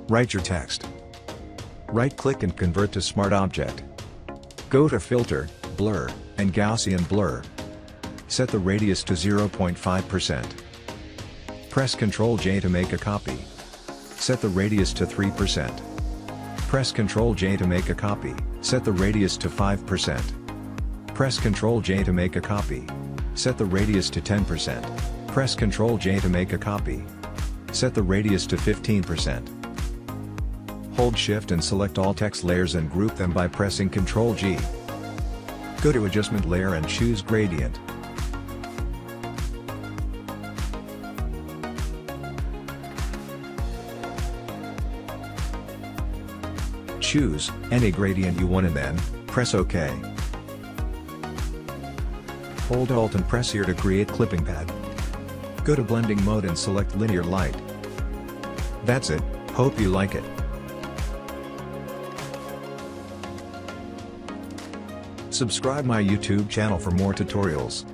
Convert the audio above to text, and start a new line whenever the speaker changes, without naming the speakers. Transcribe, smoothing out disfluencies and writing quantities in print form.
Write your text. Right-click and convert to Smart Object. Go to Filter, Blur, and Gaussian Blur. Set the radius to 0.5%. Press Ctrl-J to make a copy. Set the radius to 3%. Press Ctrl-J to make a copy, set the radius to 5%. Press Ctrl-J to make a copy. Set the radius to 10%. Press Ctrl-J to make a copy. Set the radius to 15%. Hold Shift and select all text layers and group them by pressing Ctrl-G. Go to Adjustment Layer and choose Gradient. Choose any gradient you want and then press OK. Hold Alt and press here to create clipping pad. Go to blending mode and select linear light. That's it, hope you like it. Subscribe my YouTube channel for more tutorials.